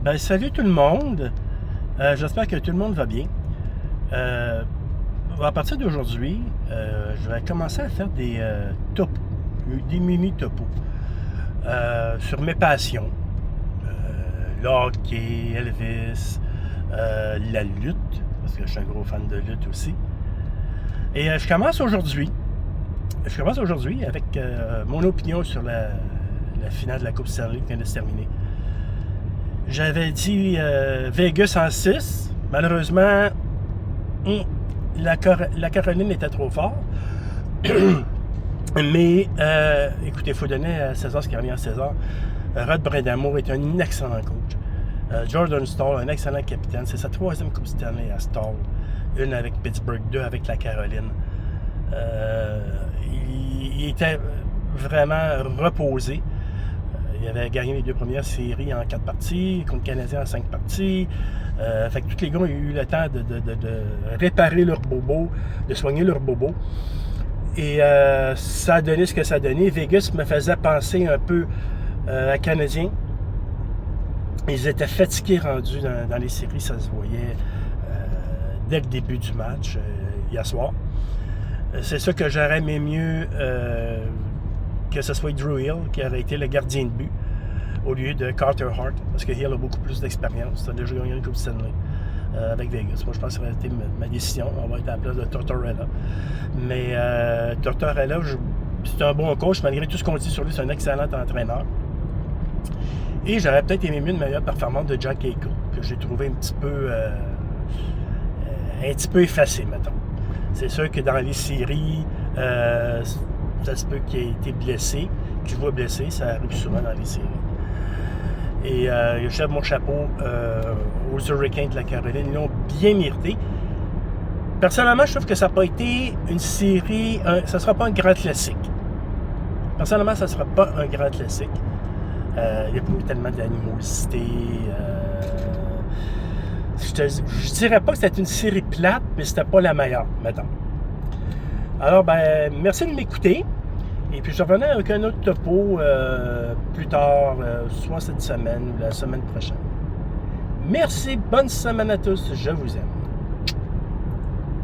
Ben, salut tout le monde. J'espère que tout le monde va bien. Euh, à partir d'aujourd'hui, je vais commencer à faire des topos, des mini topos sur mes passions. Le hockey, Elvis, la lutte, parce que je suis un gros fan de lutte aussi. Et je commence aujourd'hui. Je commence aujourd'hui avec mon opinion sur la finale de la Coupe Stanley qui vient de se terminer. J'avais dit Vegas en 6. Malheureusement, la Caroline était trop fort. Mais, écoutez, il faut donner à César ce qui revient à César. Rod Brind'Amour est un excellent coach. Jordan Staal, un excellent capitaine. C'est sa 3e Coupe Stanley à Staal. Une avec Pittsburgh, 2 avec la Caroline. Il était vraiment reposé. Il avait gagné les 2 premières séries en 4 parties, contre le Canadien en 5 parties. Fait que tous les gars ont eu le temps de réparer leurs bobos, de soigner leurs bobos. Et ça a donné ce que ça a donné. Vegas me faisait penser un peu à Canadien. Ils étaient fatigués rendus dans les séries, ça se voyait dès le début du match, hier soir. C'est ça que j'aurais aimé mieux que ce soit Drew Hill qui aurait été le gardien de but au lieu de Carter Hart, parce que Hill a beaucoup plus d'expérience. Il a déjà gagné une Coupe Stanley avec Vegas. Moi, je pense que ça aurait été ma décision. On va être à la place de Tortorella. Mais Tortorella, c'est un bon coach. Malgré tout ce qu'on dit sur lui, c'est un excellent entraîneur. Et j'aurais peut-être aimé mieux une meilleure performance de Jack Eichel, que j'ai trouvé un petit peu effacé, mettons. C'est sûr que dans les séries, ça se peut qu'il ait été blessé, qu'il soit blessé, ça arrive souvent dans les séries. Et je jette mon chapeau aux Hurricanes de la Caroline, ils l'ont bien mérité. Personnellement, je trouve que ça n'a pas été une série, ça ne sera pas un grand classique. Personnellement, ça ne sera pas un grand classique. Il n'y a pas eu tellement d'animosité. Je dirais pas que c'était une série plate, mais c'était pas la meilleure, mettons. Alors, ben, merci de m'écouter. Et puis, je revenais avec un autre topo plus tard, soit cette semaine ou la semaine prochaine. Merci, bonne semaine à tous, je vous aime.